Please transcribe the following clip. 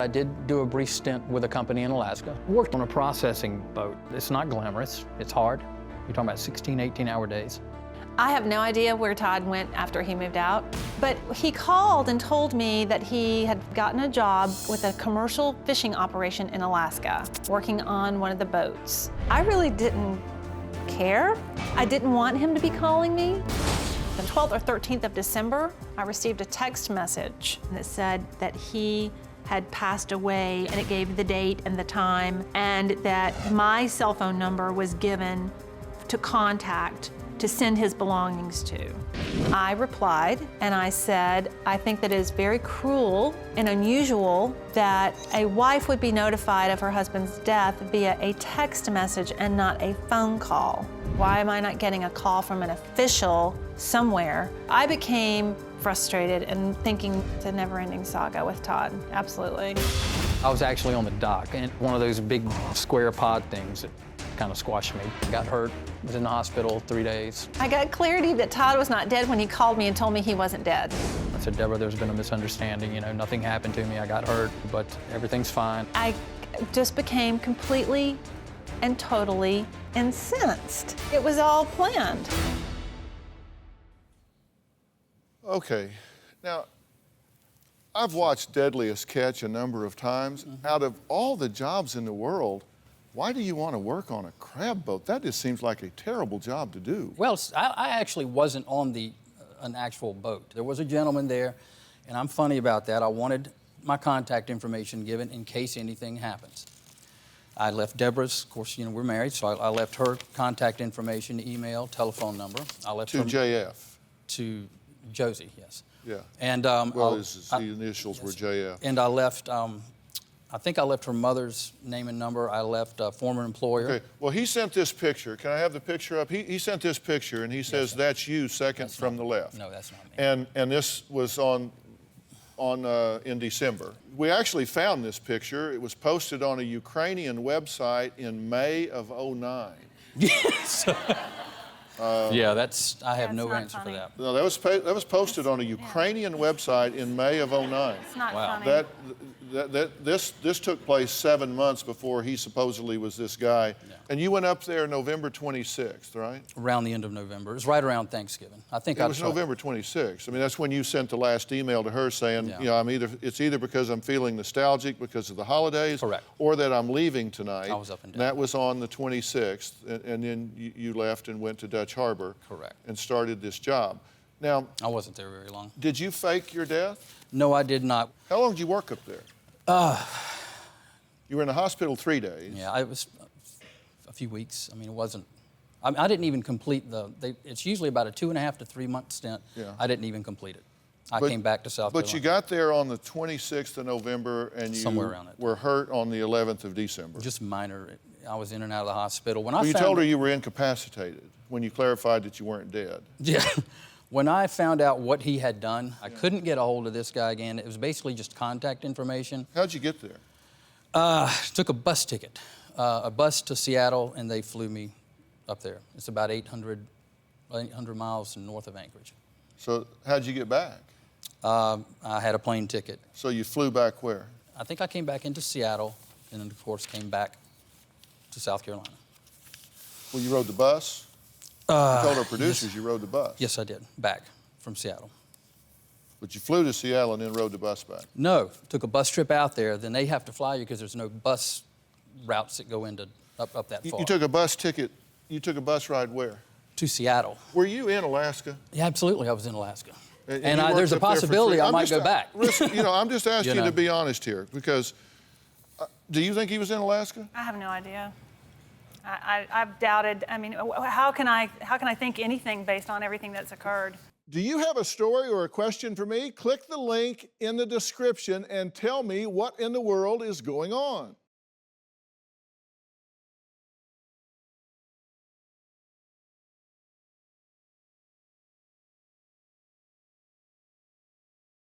I did do a brief stint with a company in Alaska. Worked on a processing boat. It's not glamorous, it's hard. You're talking about 16, 18-hour days. I have no idea where Todd went after he moved out, but he called and told me that he had gotten a job with a commercial fishing operation in Alaska, working on one of the boats. I really didn't care. I didn't want him to be calling me. The 12th or 13th of December, I received a text message that said that he had passed away, and it gave the date and the time, and that my cell phone number was given to contact to send his belongings to. I replied and I said, I think that it is very cruel and unusual that a wife would be notified of her husband's death via a text message and not a phone call. Why am I not getting a call from an official somewhere? I became frustrated and thinking it's a never-ending saga with Todd, absolutely. I was actually on the dock, and one of those big square pod things that kind of squashed me. Got hurt, was in the hospital 3 days. I got clarity that Todd was not dead when he called me and told me he wasn't dead. I said, Deborah, there's been a misunderstanding. You know, nothing happened to me. I got hurt, but everything's fine. I just became completely and totally incensed. It was all planned. Okay, now, I've watched Deadliest Catch a number of times. Out of all the jobs in the world, why do you want to work on a crab boat? That just seems like a terrible job to do. Well, I actually wasn't on an actual boat. There was a gentleman there, and I'm funny about that. I wanted my contact information given in case anything happens. I left Deborah's, of course, you know, we're married, so I left her contact information, email, telephone number. I left To her, JF? To Josie, yes. Yeah. And well, the initials were JF. And I left, I think I left her mother's name and number. I left a former employer. Okay, well, he sent this picture. Can I have the picture up? He sent this picture, and he says, that's you, second from the left. No, that's not me. And this was in December. We actually found this picture. It was posted on a Ukrainian website in May of '09. Yes. Yeah, I have no not answer funny. for that. No, that was posted on a Ukrainian website in May of '09. It's not Wow. funny. This took place 7 months before he supposedly was this guy. Yeah. And you went up there November 26th, right? Around the end of November. It was right around Thanksgiving. I think It was November 26th. I mean, that's when you sent the last email to her saying, Yeah. you know, it's either because I'm feeling nostalgic because of the holidays, Correct. or that I'm leaving tonight. I was up and down. That was on the 26th, and then you left and went to Dutch Harbor. Correct. And started this job. Now, I wasn't there very long. did you fake your death? No, I did not. How long did you work up there? You were in the hospital 3 days. Yeah, it was a few weeks. I mean, it wasn't. I didn't even complete it's usually about a 2.5 to 3 month stint. Yeah. I didn't even complete it. I came back to South Carolina. But you got there on the 26th of November, and you Somewhere around it. were hurt on the 11th of December. Just minor. I was in and out of the hospital. Well, you told her you were incapacitated when you clarified that you weren't dead. Yeah. When I found out what he had done, I couldn't get a hold of this guy again. It was basically just contact information. How'd you get there? Took a bus ticket, a bus to Seattle, and they flew me up there. It's about 800 miles north of Anchorage. So how'd you get back? I had a plane ticket. So you flew back where? I think I came back into Seattle, and then, of course, came back to South Carolina. Well, you rode the bus? You told our producers you rode the bus. Yes, I did, back from Seattle. But you flew to Seattle and then rode the bus back? No, took a bus trip out there. Then they have to fly you because there's no bus routes that go up that far. You took a bus ticket, you took a bus ride where? To Seattle. Were you in Alaska? Yeah, absolutely, I was in Alaska. And there's a possibility I might go back. Listen, you know, I'm just asking You you know. to be honest here, because do you think he was in Alaska? I have no idea. I've doubted. I mean, how can I think anything based on everything that's occurred? Do you have a story or a question for me? Click the link in the description and tell me what in the world is going on.